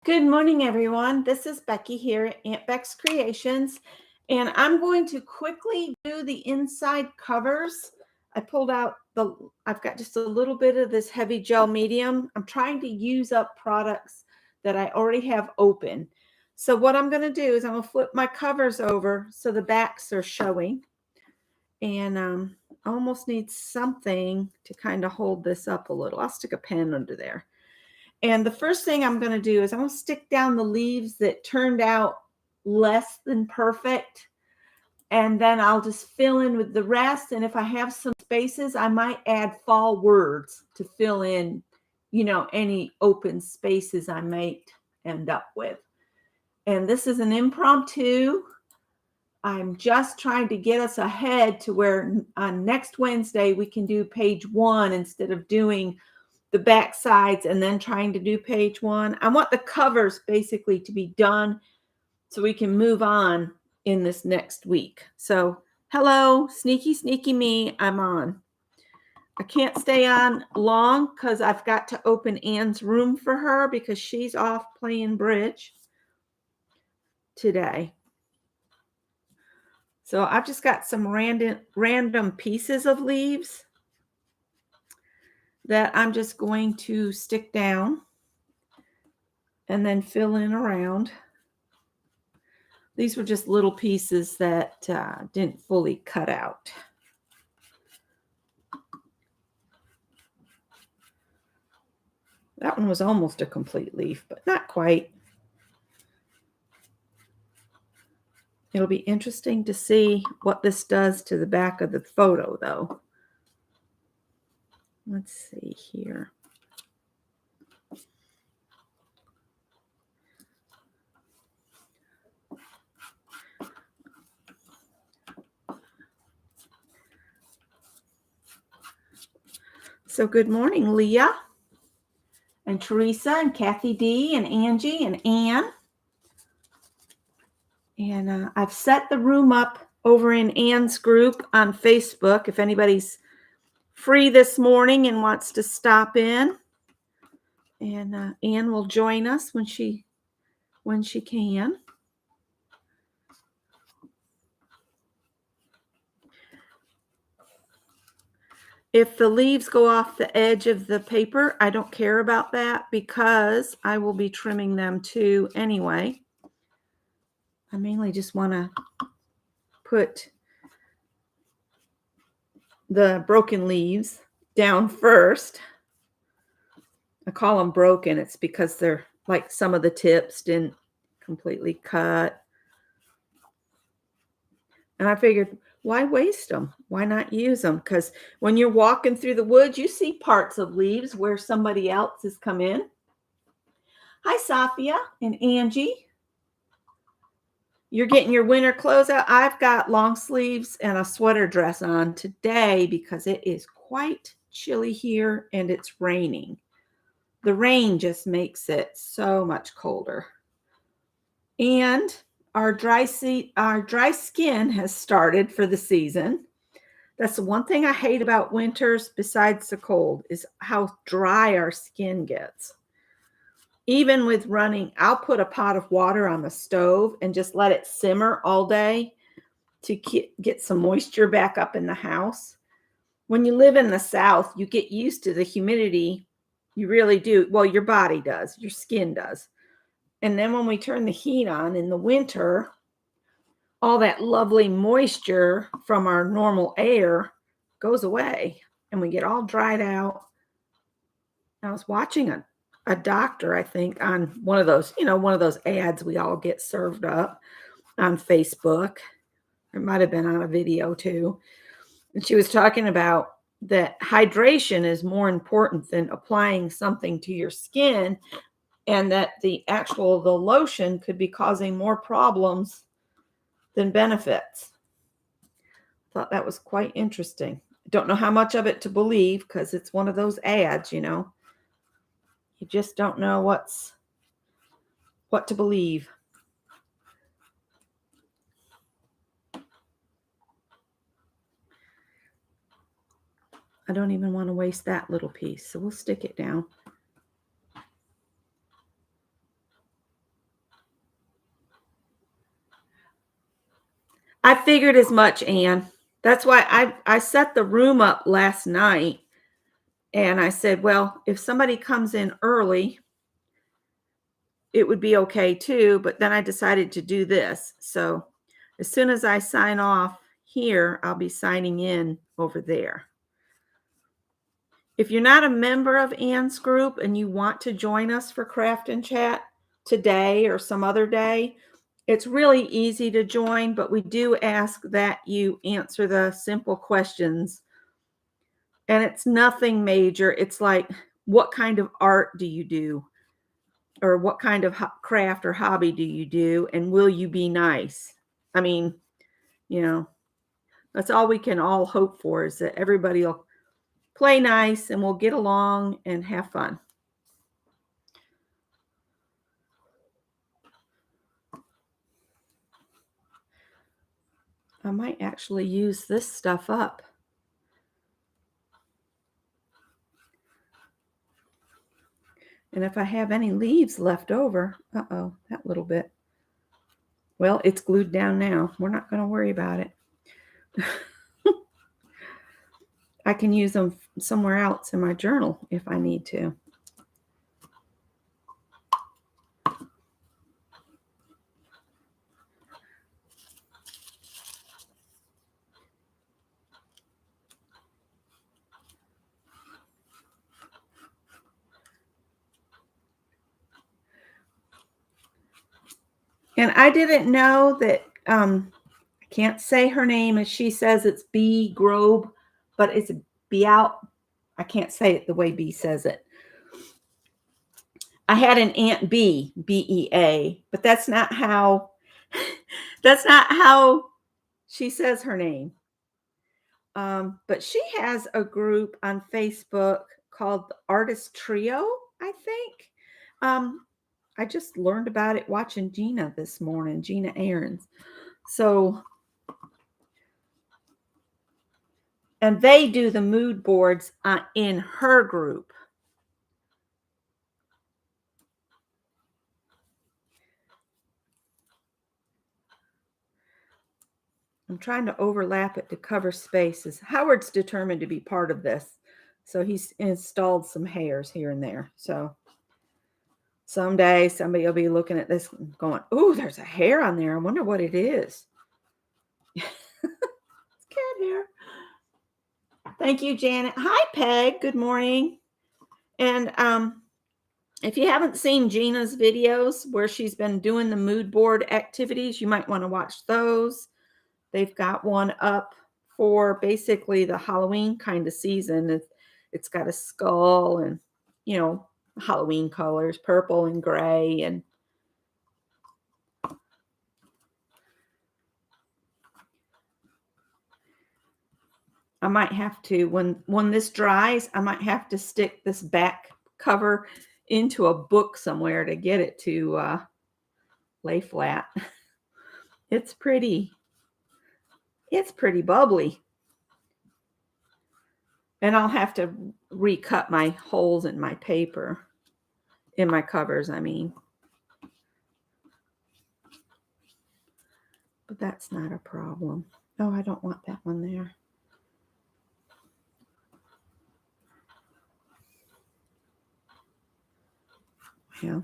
Good morning, everyone. This is Becky here at Aunt Beck's Creations, and I'm going to quickly do the inside covers. I've got just a little bit of this heavy gel medium. I'm trying to use up products that I already have open. So what I'm going to do is I'm going to flip my covers over so the backs are showing. And I almost need something to kind of hold this up a little. I'll stick a pen under there. And the first thing I'm going to do is I'm going to stick down the leaves that turned out less than perfect. And then I'll just fill in with the rest. And if I have some spaces, I might add fall words to fill in, any open spaces I might end up with. And this is an impromptu. I'm just trying to get us ahead to where on next Wednesday we can do page 1 instead of doing the back sides and then trying to do page 1. I want the covers basically to be done so we can move on in this next week. So hello, sneaky me, I'm on. I can't stay on long because I've got to open Anne's room for her because she's off playing bridge today. So I've just got some random pieces of leaves that I'm just going to stick down and then fill in around. These were just little pieces that didn't fully cut out. That one was almost a complete leaf, but not quite. It'll be interesting to see what this does to the back of the photo, though. Let's see here. So good morning, Leah and Teresa and Kathy D and Angie and Ann. And I've set the room up over in Ann's group on Facebook if anybody's free this morning and wants to stop in. And Ann will join us when she can. If the leaves go off the edge of the paper, I don't care about that because I will be trimming them too anyway. I mainly just want to put the broken leaves down first. I call them broken. It's because they're like some of the tips didn't completely cut. And I figured, why waste them? Why not use them? Because when you're walking through the woods, you see parts of leaves where somebody else has come in. Hi, Sophia and Angie. You're getting your winter clothes out. I've got long sleeves and a sweater dress on today because it is quite chilly here and it's raining. The rain just makes it so much colder. And our dry skin has started for the season. That's the one thing I hate about winters besides the cold is how dry our skin gets. Even with running, I'll put a pot of water on the stove and just let it simmer all day to get some moisture back up in the house. When you live in the South, you get used to the humidity. You really do. Well, your body does. Your skin does. And then when we turn the heat on in the winter, all that lovely moisture from our normal air goes away and we get all dried out. I was watching a doctor, I think, on one of those ads we all get served up on Facebook. It might have been on a video too. And she was talking about that hydration is more important than applying something to your skin, and that the lotion could be causing more problems than benefits. Thought that was quite interesting. Don't know how much of it to believe because it's one of those ads, You just don't know what to believe. I don't even want to waste that little piece, so we'll stick it down. I figured as much, Anne. That's why I set the room up last night, and I said, well, if somebody comes in early, it would be okay too, but then I decided to do this. So as soon as I sign off here, I'll be signing in over there. If you're not a member of Anne's group and you want to join us for Craft and Chat today or some other day, it's really easy to join, but we do ask that you answer the simple questions. And it's nothing major. It's like, what kind of art do you do? Or what kind of craft or hobby do you do? And will you be nice? I mean, that's all we can all hope for, is that everybody will play nice and we'll get along and have fun. I might actually use this stuff up. And if I have any leaves left over, that little bit. Well, it's glued down now. We're not going to worry about it. I can use them somewhere else in my journal if I need to. And I didn't know that, I can't say her name as she says, it's B. Grobe, but it's B out. I can't say it the way B says it. I had an Aunt B, B-E-A, but that's not how she says her name. But she has a group on Facebook called the Artist Trio, I think. I just learned about it watching Gina this morning, Gina Ahrens. So, and they do the mood boards in her group. I'm trying to overlap it to cover spaces. Howard's determined to be part of this. So he's installed some hairs here and there. So someday somebody will be looking at this and going, oh, there's a hair on there. I wonder what it is. It's cat hair. Thank you, Janet. Hi, Peg. Good morning. And if you haven't seen Gina's videos where she's been doing the mood board activities, you might want to watch those. They've got one up for basically the Halloween kind of season. It's got a skull and, Halloween colors, purple and gray. And I might have to, when this dries, I might have to stick this back cover into a book somewhere to get it to lay flat. It's pretty bubbly. And I'll have to recut my holes in my paper, in my covers, I mean. But that's not a problem. Oh, I don't want that one there. Yeah.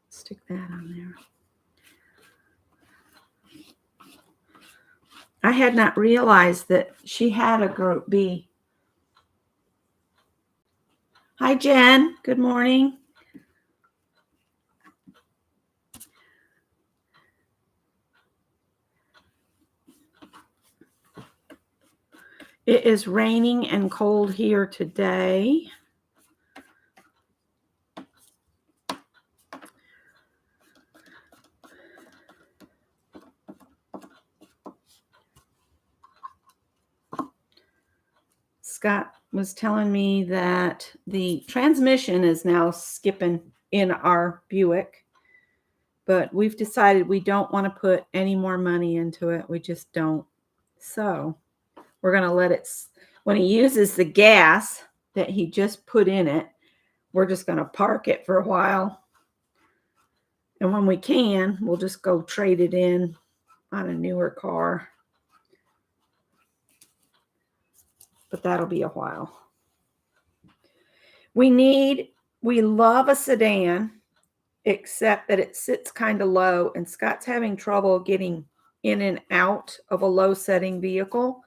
Stick that on there. I had not realized that she had a group B. Hi, Jen. Good morning. It is raining and cold here today. Scott was telling me that the transmission is now skipping in our Buick, but we've decided we don't want to put any more money into it. We just don't. So we're going to let it when he uses the gas that he just put in it, we're just going to park it for a while. And when we can, we'll just go trade it in on a newer car. But that'll be a while. We love a sedan, except that it sits kind of low, and Scott's having trouble getting in and out of a low setting vehicle.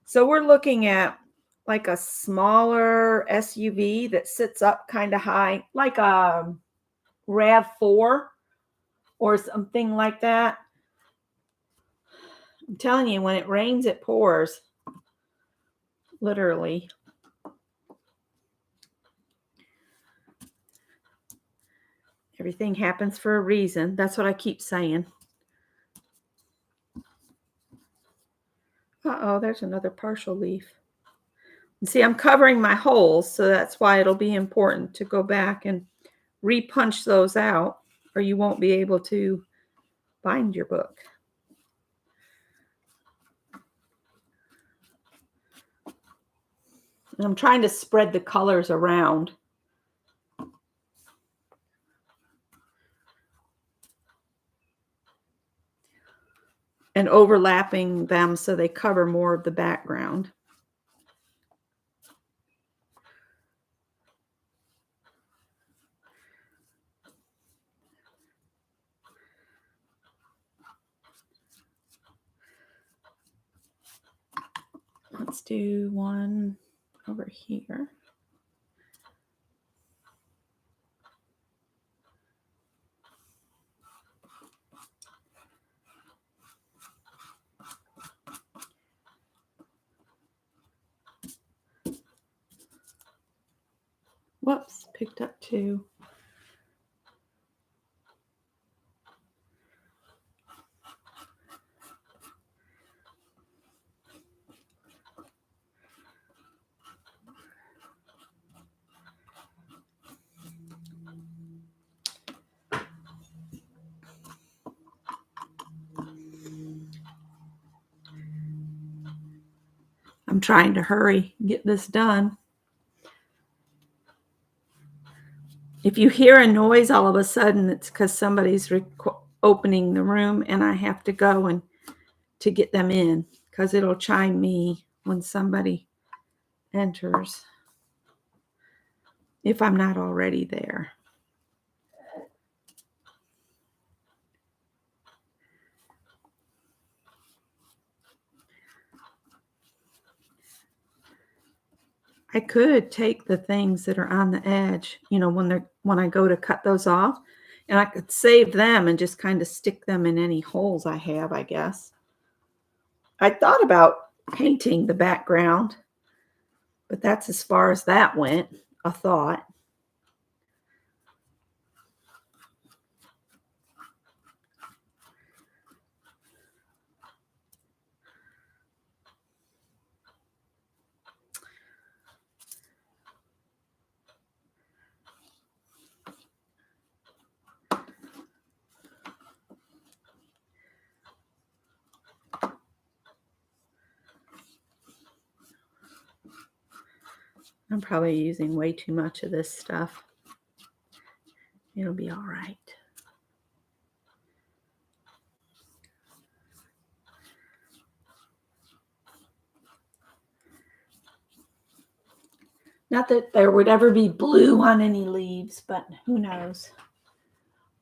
So we're looking at like a smaller SUV that sits up kind of high, like a RAV4 or something like that. I'm telling you, when it rains, it pours. Literally. Everything happens for a reason. That's what I keep saying. Uh-oh, there's another partial leaf. See, I'm covering my holes, so that's why it'll be important to go back and repunch those out, or you won't be able to bind your book. And I'm trying to spread the colors around. And overlapping them so they cover more of the background. Let's do one over here. Whoops, picked up two. I'm trying to hurry, get this done. If you hear a noise all of a sudden, it's because somebody's opening the room and I have to go and to get them in, because it'll chime me when somebody enters if I'm not already there. I could take the things that are on the edge, when I go to cut those off, and I could save them and just kind of stick them in any holes I have, I guess. I thought about painting the background, but that's as far as that went, a thought. I'm probably using way too much of this stuff. It'll be all right. Not that there would ever be blue on any leaves, but who knows.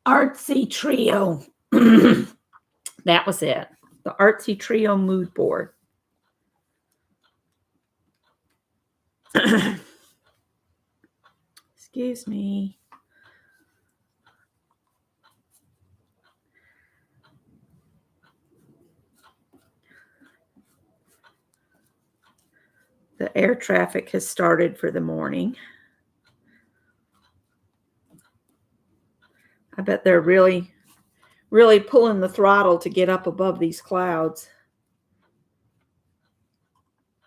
Artsy Trio. That was it. The Artsy Trio mood board. Excuse me. The air traffic has started for the morning. I bet they're really, really pulling the throttle to get up above these clouds.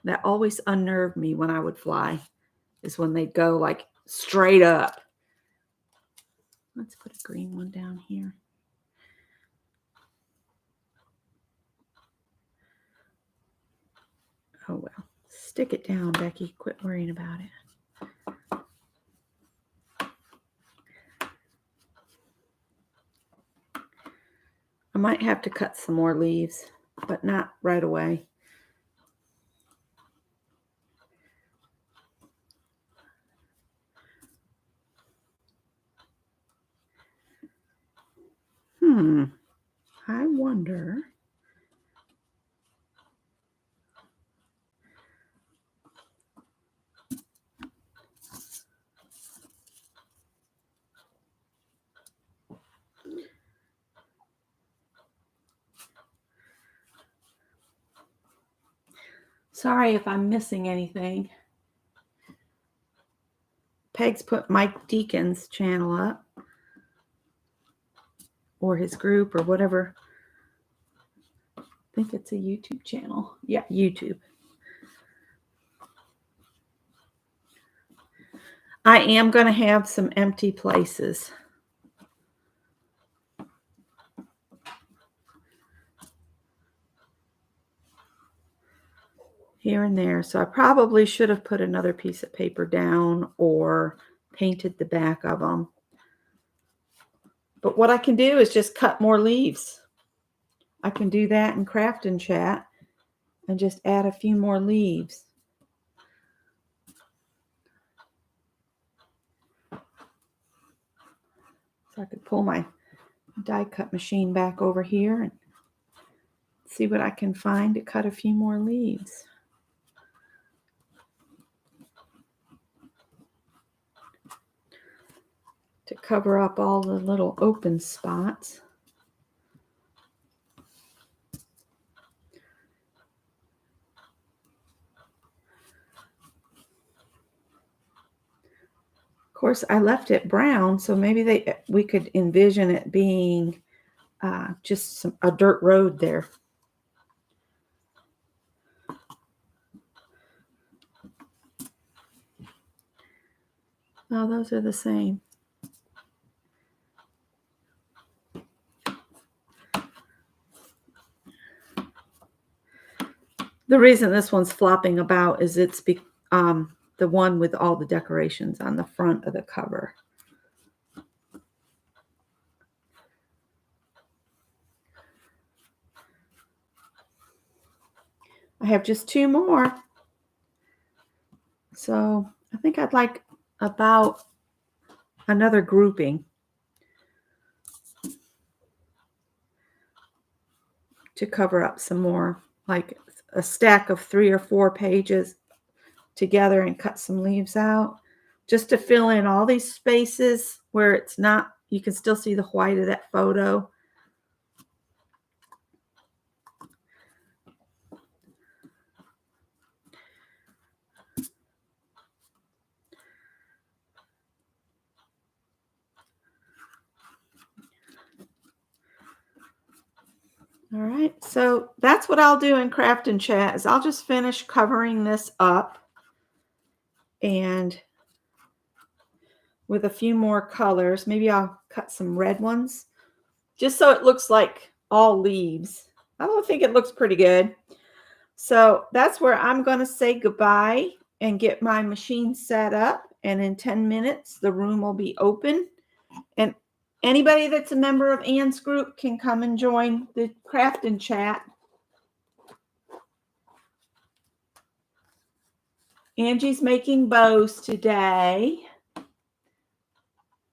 That always unnerved me when I would fly, is when they'd go like straight up. Let's put a green one down here. Oh, well, Stick it down, Becky. Quit worrying about it. I might have to cut some more leaves, but not right away. I wonder. Sorry if I'm missing anything. Peg's put Mike Deacon's channel up, or his group, or whatever. I think it's a YouTube channel. Yeah, YouTube. I am going to have some empty places. Here and there. So I probably should have put another piece of paper down or painted the back of them. But what I can do is just cut more leaves. I can do that in Craft and Chat and just add a few more leaves. So I could pull my die cut machine back over here and see what I can find to cut a few more leaves. To cover up all the little open spots. Of course, I left it brown, so maybe we could envision it being just a dirt road there. Oh, those are the same. The reason this one's flopping about is it's the one with all the decorations on the front of the cover. I have just 2 more. So I think I'd like about another grouping to cover up some more, like a stack of 3 or 4 pages together and cut some leaves out just to fill in all these spaces where it's not, you can still see the white of that photo. All right, so that's what I'll do in Craft and Chat is I'll just finish covering this up and with a few more colors. Maybe I'll cut some red ones just so it looks like all leaves. I don't think it looks pretty good. So that's where I'm going to say goodbye and get my machine set up. And in 10 minutes, the room will be open. And anybody that's a member of Ann's group can come and join the Craft and Chat. Angie's making bows today.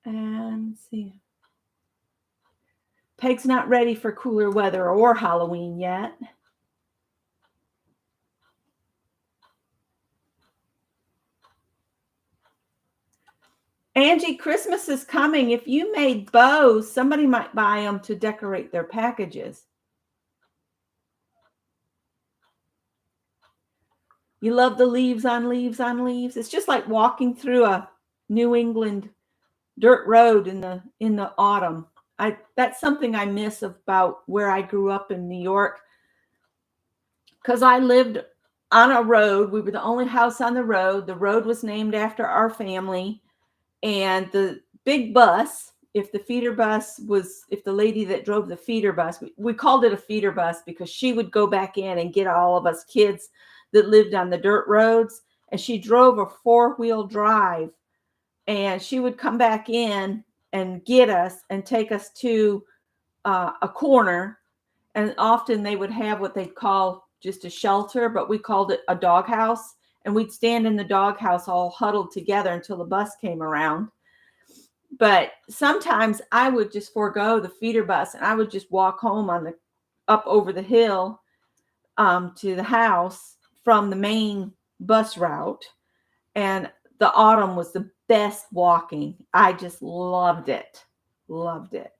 And let's see. Peg's not ready for cooler weather or Halloween yet. Angie, Christmas is coming. If you made bows, somebody might buy them to decorate their packages. You love the leaves on leaves on leaves. It's just like walking through a New England dirt road in the autumn. That's something I miss about where I grew up in New York, because I lived on a road. We were the only house on the road. The road was named after our family, and the big bus, if the lady that drove the feeder bus, we called it a feeder bus because she would go back in and get all of us kids that lived on the dirt roads, and she drove a 4-wheel drive, and she would come back in and get us and take us to a corner, and often they would have what they'd call just a shelter, but we called it a doghouse, and we'd stand in the doghouse all huddled together until the bus came around. But sometimes I would just forego the feeder bus, and I would just walk home up over the hill to the house from the main bus route. And the autumn was the best walking. I just loved it. Loved it.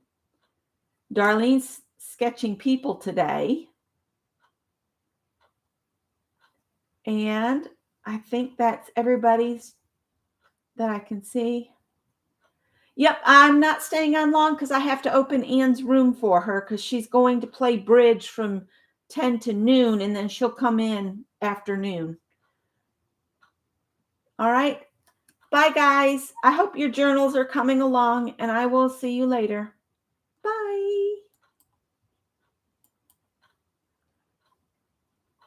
Darlene's sketching people today. And I think that's everybody's that I can see. Yep, I'm not staying on long because I have to open Anne's room for her because she's going to play bridge from 10 to noon, and then she'll come in afternoon. All right. Bye, guys. I hope your journals are coming along, and I will see you later.